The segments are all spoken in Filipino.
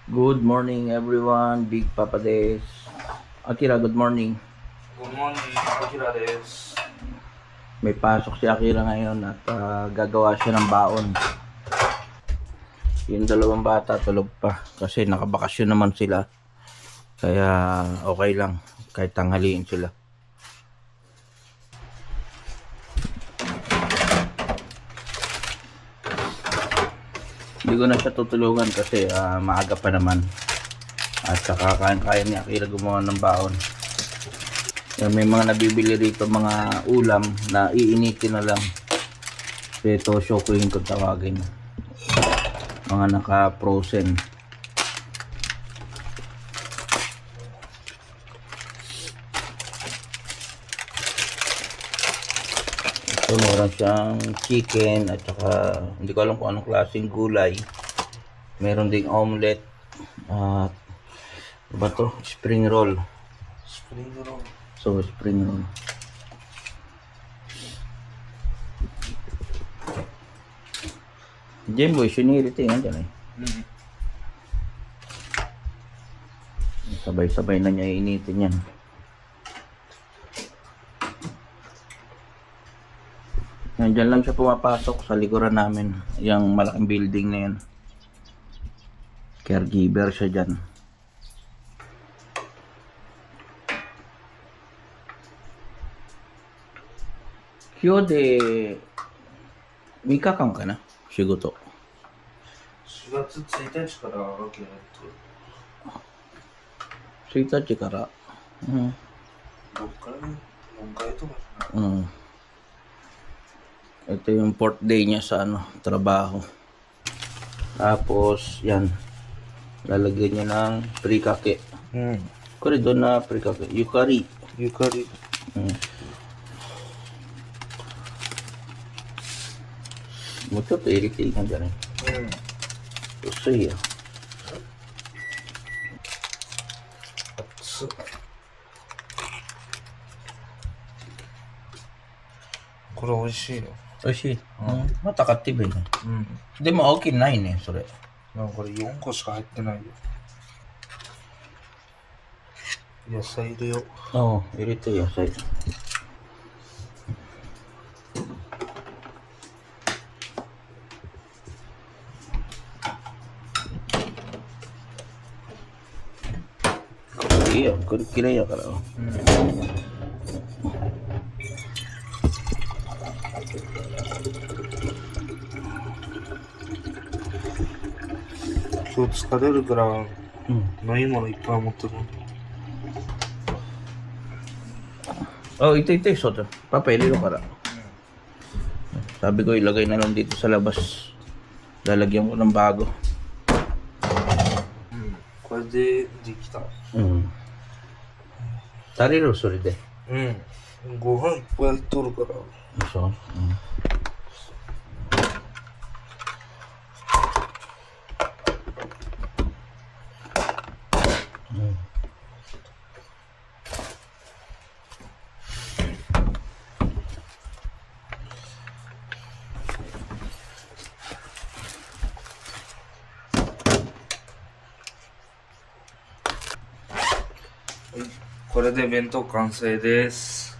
Good morning everyone, Big Papa Des. Akira, good morning. Good morning, Akira desu. May pasok si Akira ngayon at gagawa siya ng baon. Yung dalawang bata tulog pa kasi nakabakasyon naman sila. Kaya okay lang kahit tanghaliin sila. Hindi ko na siya tutulungan kasi maaga pa naman. At saka kaya ni Akira gumawa ng baon. Yan, may mga nabibili rito mga ulam na iinitin na lang. Ito shokuhin kung tawagin. Mga naka-frozen. Ito meron siyang chicken at saka hindi ko alam kung anong klaseng gulay. Meron ding omelette at ano ba to? Spring roll. Spring roll. So spring roll. Jemboy, siniriti nga dyan eh. Sabay-sabay na niya initin yan. Nandyan lang siya pumapasok sa likuran namin. Yung malaking building na yan. Caregiver siya dyan. Kyo de... Mikakang ka na? Shigoto. 4月1日からわけやっと1日から。うん。 6回4回とかじゃない Ito yung 4th day niya sa trabaho. Tapos, yan. Lalagyan niya ng prikake. Kore doon na prikake. Yukari. ゆかり もうちょっと入れていい感じじゃない薄いよ。熱っこれ美味しいよ美味しい。また買ってみるね。うんでも青木ないね、それ。なんかこれ4個しか入ってないよ野菜入れよああ、入れて野菜。いいよ、これきれいやから。今日疲れるから飲み物いっぱい持ってくる Oh, ito, soto. Papelilo ka na. Sabi ko ilagay na lang dito sa labas. Lalagyan ko ng bago. これでできた 足りるそれで。ご飯いっぱい入っとるからそう。これで弁当完成です。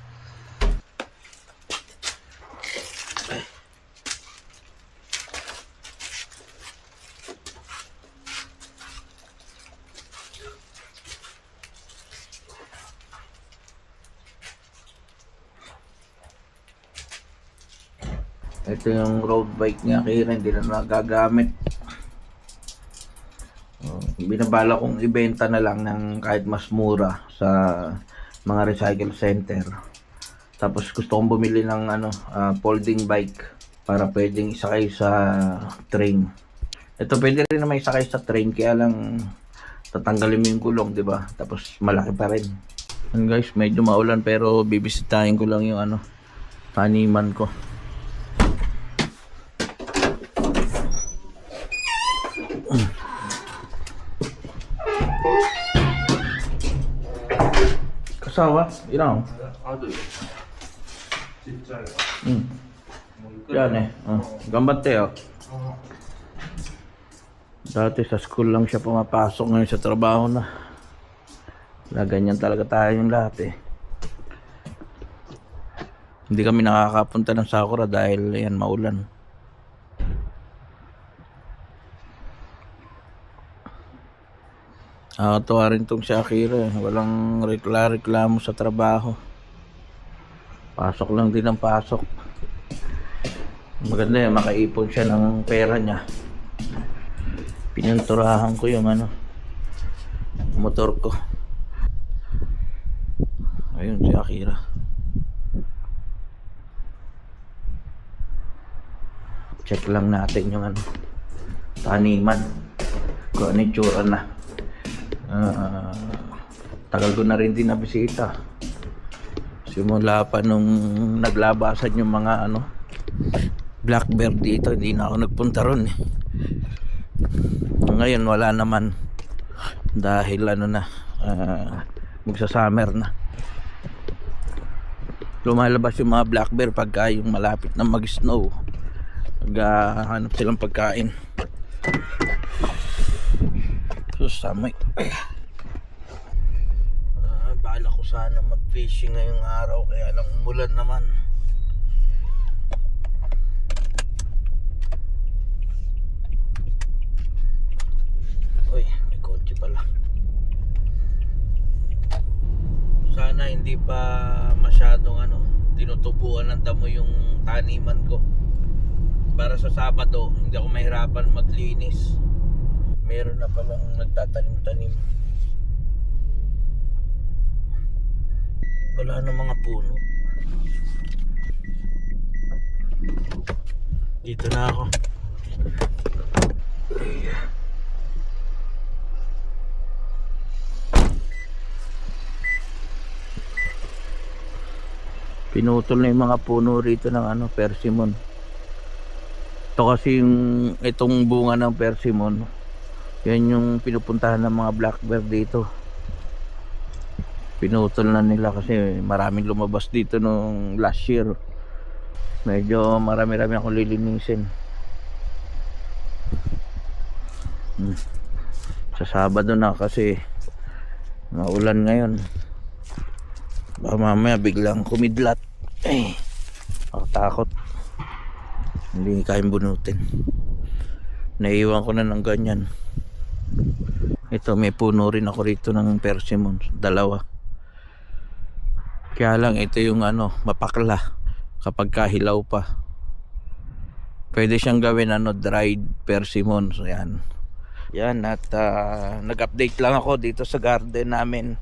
Ito yung road bike ni Akira, hindi na nagagamit. Binabala kong ibenta na lang ng kahit mas mura sa mga recycle center. Tapos gusto kong bumili ng folding bike para pwedeng isakay sa train. Ito pwede rin naman isakay sa train, kaya lang tatanggalin mo yung gulong, di ba? Tapos malaki pa rin. And guys, medyo maulan pero bibisitahin ko lang yung taniman ko. Kasawa? Ilang? あるよ。ちっちゃいわ。もういく Yan eh. Gambate oh. Dati sa school lang siya pumapasok, ngayon sa trabaho na. Ganyan talaga tayong lahat eh. Hindi kami nakakapunta ng Sakura dahil yan maulan. Nakakatuwa rin tong si Akira eh. Walang reklamo sa trabaho. Pasok lang din ang pasok. Maganda eh, makaipon siya ng pera niya. Pininturahan ko yung motor ko. Ayun si Akira. Check lang natin yung taniman. Kung ano yung tsura na. Tagal ko na rin din nabisita. Simula pa nung naglabasan yung mga black bear dito, hindi na ako nagpunta ron eh. Ngayon wala naman dahil magsa-summer na. Lumalabas yung mga black bear pagka yung malapit na mag-snow. Hanap silang pagkain. Samay. Bala ko sana mag-fishing ngayong araw, kaya lang umulan naman. Uy, may kotse pala. Sana hindi pa masyadong tinutubuan ng damo yung taniman ko. Para sa Sabado, hindi ako mahirapan maglinis. Meron na palang nagtatanim-tanim. Wala na mga puno. Dito na ako. Pinutol na yung mga puno rito ng persimmon. Ito kasi itong bunga ng persimmon, yan yung pinupuntahan ng mga black bear dito. Pinutol na nila kasi maraming lumabas dito nung last year. Medyo marami-rami akong lilinisin. Sa Sabado na kasi maulan ngayon. Baka mamaya biglang kumidlat. Ako takot. Hindi kayang bunutin. Naiiwan ko na ng ganyan. Ito, may puno rin ako rito ng persimmon, 2. Kaya lang ito yung mapakla kapag kahilaw pa. Pwede siyang gawin dried persimmon. So yan. Yan, at nag-update lang ako dito sa garden namin.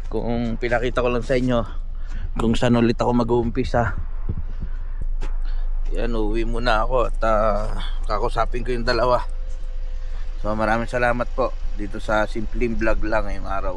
Kung pinakita ko lang sa inyo kung saan ulit ako mag-uumpisa. Yan, uwi muna ako at kakusapin ko yung 2. So maraming salamat po dito sa simpleng vlog lang ngayong araw.